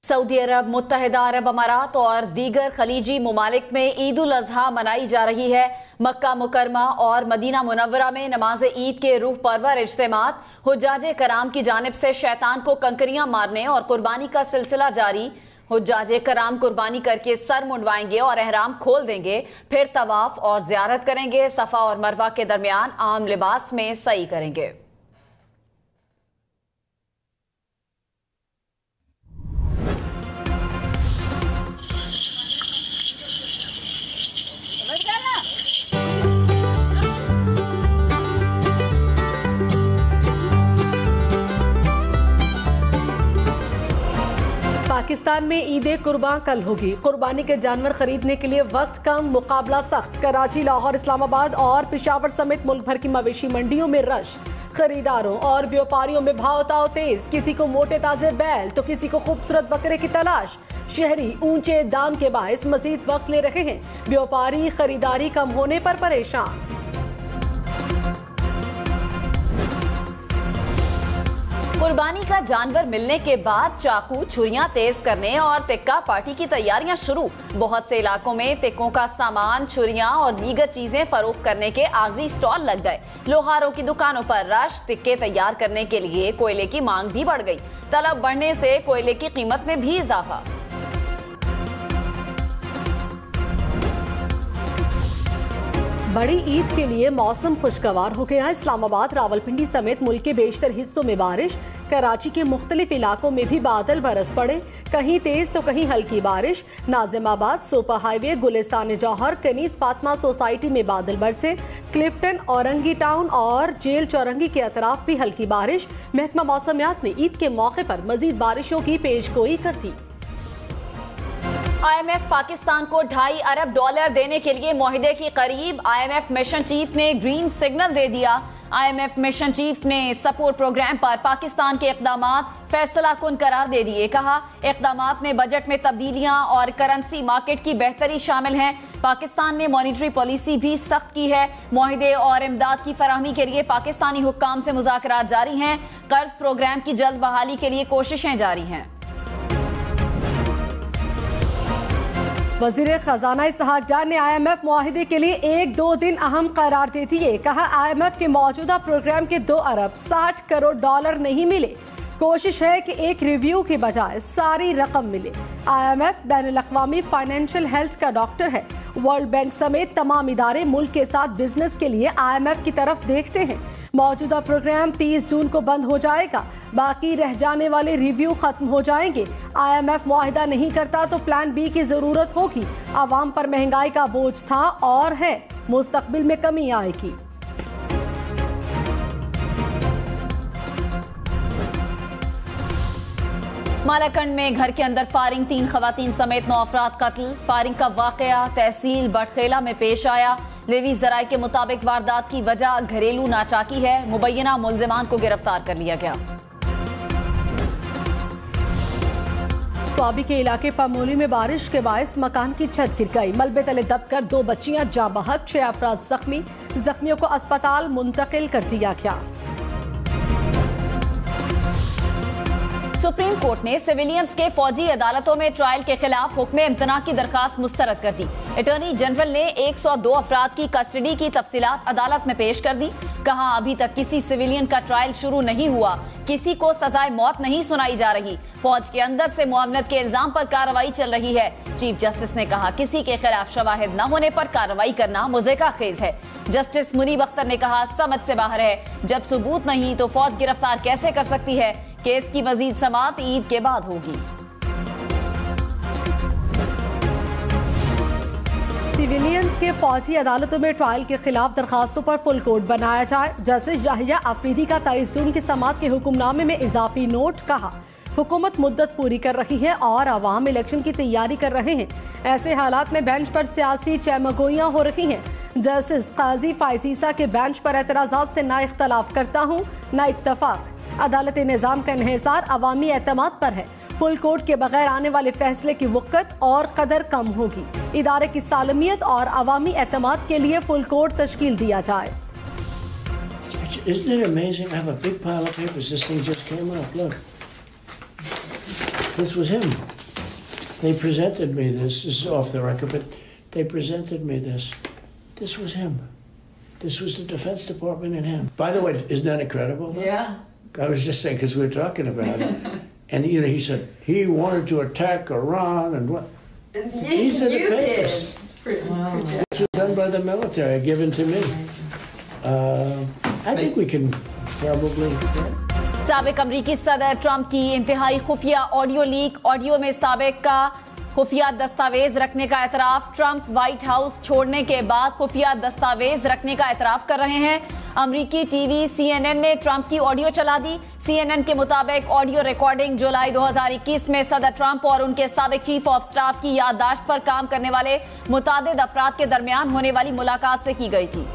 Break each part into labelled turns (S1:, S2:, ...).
S1: Saudi अरब, मुत्तहिदा अरब अमारात और दीगर खलीजी ममालिक में ईद उल अजहा मनाई जा रही है। मक्का मुकरमा और मदीना मुनव्वरा में नमाज ईद के रूह परवर इज्तिमात, हुज्जाजे कराम की जानिब से शैतान को कंकरियां मारने और कुर्बानी का सिलसिला जारी। हुज्जाजे कराम कुर्बानी करके सर मुंडवाएंगे और एहराम खोल देंगे, फिर तवाफ और ज़ियारत करेंगे। सफ़ा और मरवा के दरमियान आम लिबास में सई करेंगे।
S2: पाकिस्तान में ईद कुर्बान कल होगी। कुर्बानी के जानवर खरीदने के लिए वक्त कम, मुकाबला सख्त। कराची, लाहौर, इस्लामाबाद और पेशावर समेत मुल्क भर की मवेशी मंडियों में रश। खरीदारों और व्यापारियों में भाव ताव तेज। किसी को मोटे ताजे बैल तो किसी को खूबसूरत बकरे की तलाश। शहरी ऊंचे दाम के बायस मजीद वक्त ले रहे हैं। व्यापारी खरीदारी कम होने पर परेशान।
S1: कुर्बानी का जानवर मिलने के बाद चाकू, छुरियां तेज करने और तिक्का पार्टी की तैयारियां शुरू। बहुत से इलाकों में तिक्कों का सामान, छुरियां और दीगर चीजें फरोख्त करने के आर्जी स्टॉल लग गए। लोहारों की दुकानों पर रश। तिक्के तैयार करने के लिए कोयले की मांग भी बढ़ गई। तलब बढ़ने से कोयले की कीमत में भी इजाफा।
S2: बड़ी ईद के लिए मौसम खुशगवार हो गया। इस्लामाबाद, रावलपिंडी समेत मुल्क के बेशतर हिस्सों में बारिश। कराची के मुख्तलिफ इलाकों में भी बादल बरस पड़े, कहीं तेज तो कहीं हल्की बारिश। नाजिमाबाद, सुपर हाईवे, गुलिस्तान जौहर, कनीज फातिमा सोसाइटी में बादल बरसे। क्लिफ्टन, औरंगी टाउन और जेल चौरंगी के अतराफ भी हल्की बारिश। महकमा मौसमियात ने ईद के मौके पर मजीद बारिशों की पेशगोई कर दी।
S1: IMF पाकिस्तान को $2.5 अरब देने के लिए मुआहिदे के करीब। IMF मिशन चीफ ने ग्रीन सिग्नल दे दिया। IMF मिशन चीफ ने सपोर्ट प्रोग्राम पर पाकिस्तान के इक़दामात फैसला कुन करार दे दिए। कहा, इक़दामात में बजट में तब्दीलियां और करेंसी मार्केट की बेहतरी शामिल हैं। पाकिस्तान ने मॉनिटरी पॉलिसी भी सख्त की है। मुआहिदे और इमदाद की फराहमी के लिए पाकिस्तानी हुक्काम से मुज़ाकरात जारी हैं। कर्ज प्रोग्राम की जल्द बहाली के लिए कोशिशें जारी हैं।
S2: वज़ीर खजाना इसहाक डार ने IMF मुआहिदे के लिए 1-2 दिन अहम करार दे दिए। कहा, IMF के मौजूदा प्रोग्राम के $2 अरब 60 करोड़ नहीं मिले। कोशिश है कि एक रिव्यू के बजाय सारी रकम मिले। IMF बैनुल-अक़वामी फाइनेंशियल हेल्थ का डॉक्टर है। वर्ल्ड बैंक समेत तमाम इदारे मुल्क के साथ बिजनेस के लिए IMF की तरफ देखते हैं। मौजूदा प्रोग्राम 30 जून को बंद हो जाएगा। बाकी रह जाने वाले रिव्यू खत्म हो जाएंगे। IMF मुआहिदा नहीं करता तो प्लान बी की जरूरत होगी। आवाम पर महंगाई का बोझ था और है, मुस्तकबिल में कमी आएगी।
S1: मालाकंड में घर के अंदर फायरिंग, 3 खवातीन समेत 9 अफराद कत्ल। फायरिंग का वाकया तहसील बटखेला में पेश आया। लेवी जराये के मुताबिक वारदात की वजह घरेलू नाचाकी है। मुबैना मुल्जिमान को गिरफ्तार कर लिया गया।
S2: स्वाबी के इलाके पामोली में बारिश के बायस मकान की छत गिर गई। मलबे तले दबकर 2 बच्चियां जाँ बहक, 6 अफराद जख्मी। जख्मियों को अस्पताल मुंतकिल कर दिया गया।
S1: सुप्रीम कोर्ट ने सिविलियंस के फौजी अदालतों में ट्रायल के खिलाफ हुक्म इम्तना की दरखास्त मुस्तरद कर दी। अटॉर्नी जनरल ने 102 अफराद की कस्टडी की तफसीलात अदालत में पेश कर दी। कहा, अभी तक किसी सिविलियन का ट्रायल शुरू नहीं हुआ, किसी को सजाए मौत नहीं सुनाई जा रही। फौज के अंदर से मुआवनत के इल्जाम पर कार्रवाई चल रही है। चीफ जस्टिस ने कहा, किसी के खिलाफ शवाहिद न होने पर कार्रवाई करना मुज़ेका खेज है। जस्टिस मुनीब अख्तर ने कहा, समझ से बाहर है, जब सबूत नहीं तो फौज गिरफ्तार कैसे कर सकती है। केस की मजीद समाअत ईद के बाद होगी।
S2: सिविलियंस के फौजी अदालतों में ट्रायल के खिलाफ दरखास्तों पर फुल कोर्ट बनाया जाए। जस्टिस याहिया अफरीदी का 23 जून की समाअत के हुक्मनामे में इजाफी नोट। कहा, हुकूमत मुद्दत पूरी कर रही है और अवाम इलेक्शन की तैयारी कर रहे हैं। ऐसे हालात में बेंच पर सियासी चहमगोइयां हो रही हैं। जस्टिस काजी फायजीसा के बेंच पर एतराजात से ना इख्तलाफ करता हूँ ना इत्तफाक। अदालत निज़ाम का इन्हिसार अवामी एतमाद पर है। फुल कोर्ट के बगैर आने वाले फैसले की वक़्त और कदर कम होगी। इदारे की सालमियत और अवामी एतमाद के लिए फुल कोर्ट तश्कील दिया जाए।
S3: Isn't it amazing? I have a big pile of papers. This thing just came up. Look. This was him. They presented me this. This is off the record, but they presented me this. This was him. This was the Defense Department and him. By the way, isn't that incredible? Though?
S4: Yeah.
S3: I was just saying, because we were talking about it. And, he said he wanted to attack Iran and what? These are the papers. This was done by the military, given to me. I think we can probably...
S1: साबिक अमरीकी सदर Trump की इंतहाई खुफिया audio leak, audio में साबिक का खुफिया दस्तावेज रखने का एतराफ। ट्रंप व्हाइट हाउस छोड़ने के बाद खुफिया दस्तावेज रखने का एतराफ कर रहे हैं। अमरीकी टीवी CNN ने ट्रंप की ऑडियो चला दी। CNN के मुताबिक ऑडियो रिकॉर्डिंग जुलाई 2021 में सदर ट्रंप और उनके साबिक चीफ ऑफ स्टाफ की याददाश्त पर काम करने वाले मुतादिद अफराद के दरमियान होने वाली मुलाकात से की गई थी।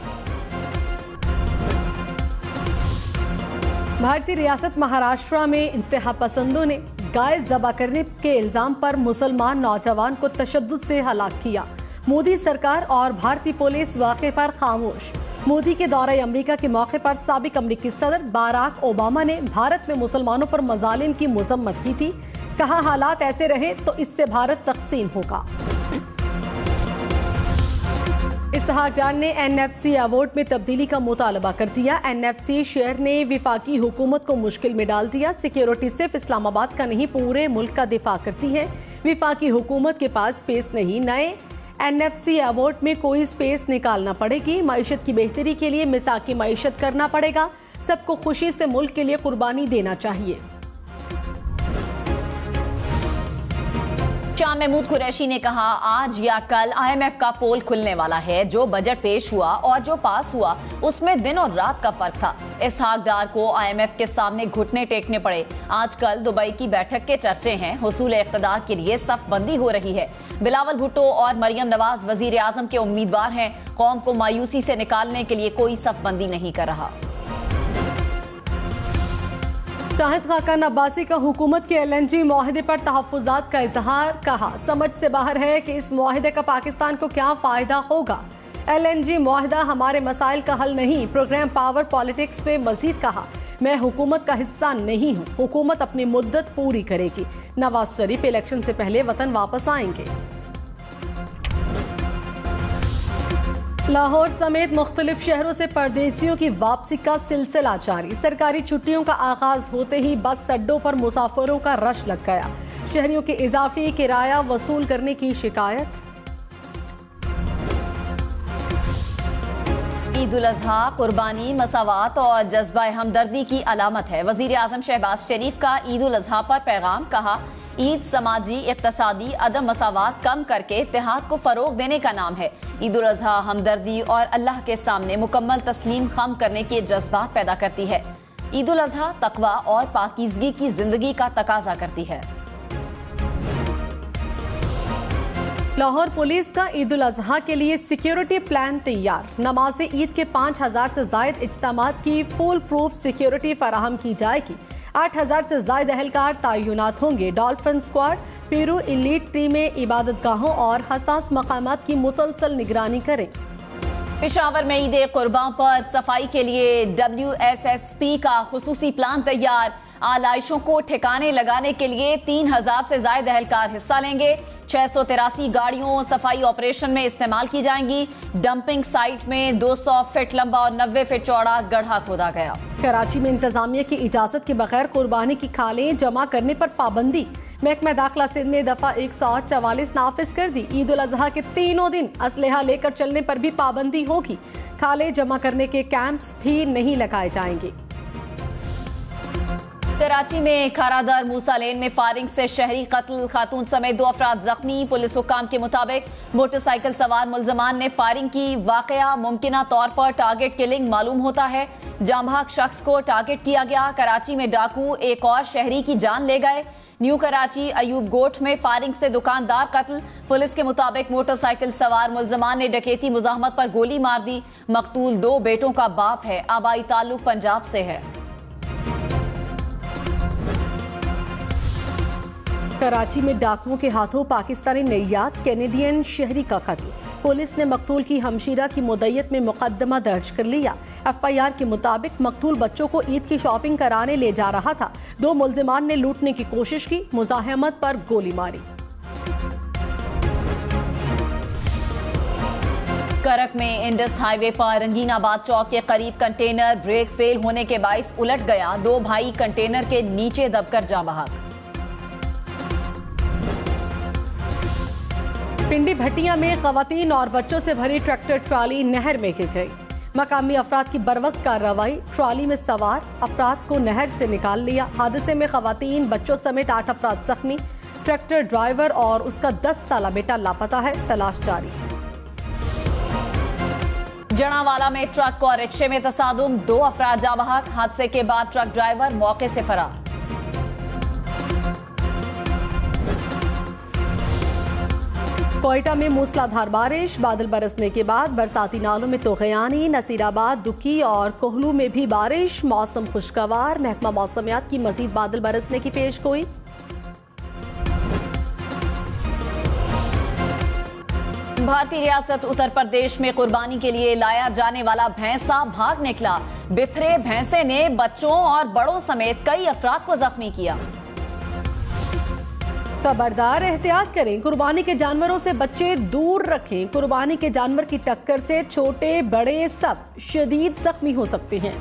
S2: भारतीय रियासत महाराष्ट्र में इंतहा पसंदों ने गाय ज़बह करने के इल्जाम पर मुसलमान नौजवान को तशद्दुद से हलाक किया। मोदी सरकार और भारतीय पुलिस वाक़े पर खामोश। मोदी के दौरे अमेरिका के मौके पर साबिक अमरीकी सदर बाराक ओबामा ने भारत में मुसलमानों पर मजालिम की मजम्मत की थी। कहा, हालात ऐसे रहे तो इससे भारत तकसीम होगा। इसहाक जान ने NFC अवार्ड में तब्दीली का मुतालबा कर दिया। NFC शेयर ने विफाकी हुकूमत को मुश्किल में डाल दिया। सिक्योरिटी सिर्फ इस्लामाबाद का नहीं, पूरे मुल्क का दिफा करती है। विफाकी हुकूमत के पास स्पेस नहीं। नए NFC अवार्ड में कोई स्पेस निकालना पड़ेगी। मईशत की बेहतरी के लिए मिसाकी मईशत करना पड़ेगा। सबको खुशी से मुल्क के लिए कुर्बानी देना चाहिए।
S1: शाह महमूद कुरैशी ने कहा, आज या कल IMF का पोल खुलने वाला है। जो बजट पेश हुआ और जो पास हुआ उसमें दिन और रात का फर्क था। इसहाक डार को IMF के सामने घुटने टेकने पड़े। आजकल दुबई की बैठक के चर्चे हैं। हुसूल इक़्तिदार के लिए सफ बंदी हो रही है। बिलावल भुट्टो और मरियम नवाज वजीर आजम के उम्मीदवार हैं। कौम को मायूसी से निकालने के लिए कोई सफ बंदी नहीं कर रहा।
S2: शाहिद खाकान अब्बासी का हुकूमत के LNG मुआहदे पर तहफ़्फ़ुज़ात का इजहार। कहा, समझ से बाहर है कि इस मुआहदे का पाकिस्तान को क्या फ़ायदा होगा। LNG मुआहदा हमारे मसाइल का हल नहीं। प्रोग्राम पावर पॉलिटिक्स में मजीद कहा, मैं हुकूमत का हिस्सा नहीं हूँ। हुकूमत अपनी मुद्दत पूरी करेगी। नवाज शरीफ इलेक्शन से पहले वतन वापस आएंगे। लाहौर समेत मुख्तलिफ शहरों से परदेसियों की वापसी का सिलसिला जारी। सरकारी छुट्टियों का आगाज होते ही बस अड्डों पर मुसाफिरों का रश लग गया। शहरियों के इजाफी किराया वसूल करने की शिकायत।
S1: ईद उल अजहा कुर्बानी, मसावात और जज्बा हमदर्दी की अलामत है। वजीर आजम शहबाज शरीफ का ईद उल अजहा पर पैगाम। कहा, ईद समाजी इक्तसादी अदम मसावात कम करके इत्तेहाद को फरोग देने का नाम है। ईद उल अजहा हमदर्दी और अल्लाह के सामने मुकम्मल तस्लीम खम करने के जज्बात पैदा करती है। ईद उल अजहा तकवा और पाकीज़गी की जिंदगी का तकाजा करती है।
S2: लाहौर पुलिस का ईद उल अजहा के लिए सिक्योरिटी प्लान तैयार। नमाज ईद के 5000 से जायद इज्तिमात की फुल प्रूफ सिक्योरिटी फराहम की जाएगी। 8000 से जायद अहलकार तैनात होंगे। डॉल्फिन स्क्वाड पीरू इलीट टीमें इबादत गाहों और हसास मकामात की मुसलसल निगरानी करें।
S1: पेशावर में ईद कुर्बान पर सफाई के लिए WSSP का खुसूसी प्लान तैयार। आलाइशों को ठिकाने लगाने के लिए 3000 से जायद अहलकार हिस्सा लेंगे। 683 गाड़ियों सफाई ऑपरेशन में इस्तेमाल की जाएंगी। डंपिंग साइट में 200 फीट लंबा और 90 फीट चौड़ा गड्ढा खोदा गया।
S2: कराची में इंतजामिया की इजाजत के बगैर कुर्बानी की खालें जमा करने पर पाबंदी। महकमा दाखिला सिंध ने दफा 144 नाफिज कर दी। ईद उल अजहा के तीनों दिन असलहा लेकर चलने पर भी पाबंदी होगी। खाले जमा करने के कैंप्स भी नहीं लगाए जाएंगे।
S1: कराची में खारादर मूसा लेन में फायरिंग से शहरी कत्ल, खातून समेत 2 अफराद जख्मी। पुलिस हुक्काम के मुताबिक मोटरसाइकिल सवार मुल्जमान ने फायरिंग की। वाकया मुमकिना तौर पर टारगेट किलिंग मालूम होता है। जांभाग शख्स को टारगेट किया गया। कराची में डाकू एक और शहरी की जान ले गए। न्यू कराची अयूब गोट में फायरिंग से दुकानदार कत्ल। पुलिस के मुताबिक मोटरसाइकिल सवार मुल्जमान ने डकैती मुजाहमत पर गोली मार दी। मकतूल 2 बेटों का बाप है। आबाई ताल्लुक पंजाब से है।
S2: कराची में डाकुओं के हाथों पाकिस्तानी निर्यात कैनेडियन शहरी का कत्ल। पुलिस ने मकतूल की हमशीरा की मुद्दत में मुकदमा दर्ज कर लिया। FIR के मुताबिक मकतूल बच्चों को ईद की शॉपिंग कराने ले जा रहा था। 2 मुल्जिमान ने लूटने की कोशिश की। मुजाहमत पर गोली मारी।
S1: करक में इंडस हाईवे पर रंगीनाबाद चौक के करीब कंटेनर ब्रेक फेल होने के बाइस उलट गया। 2 भाई कंटेनर के नीचे दबकर जाँ बहक।
S2: पिंडी भटिया में खवातीन और बच्चों से भरी ट्रैक्टर ट्रॉली नहर में गिर गई। मकामी अफराद की बरवक्त कार्रवाई, ट्रॉली में सवार अफराद को नहर से निकाल लिया। हादसे में खवातीन, बच्चों समेत 8 अफराद जख्मी। ट्रैक्टर ड्राइवर और उसका 10 साला बेटा लापता है, तलाश जारी।
S1: जनावाला में ट्रक और रिक्शे में तसादुम, 2 अफराद जाँ बहक। हादसे के बाद ट्रक ड्राइवर मौके से फरार।
S2: कोयटा में मूसलाधार बारिश, बादल बरसने के बाद बरसाती नालों में तोगयानी। नसीराबाद, दुकी और कोहलू में भी बारिश, मौसम खुशगवार। महकमा मौसमियात की मजीद बादल बरसने की पेशगोई।
S1: भारतीय रियासत उत्तर प्रदेश में कुर्बानी के लिए लाया जाने वाला भैंसा भाग निकला। बिफरे भैंसे ने बच्चों और बड़ों समेत कई अफराद को जख्मी किया।
S2: खबरदार, एहतियात करें, कुर्बानी के जानवरों से बच्चे दूर रखें। कुर्बानी के जानवर की टक्कर से छोटे बड़े सब शदीद जख्मी हो सकते हैं।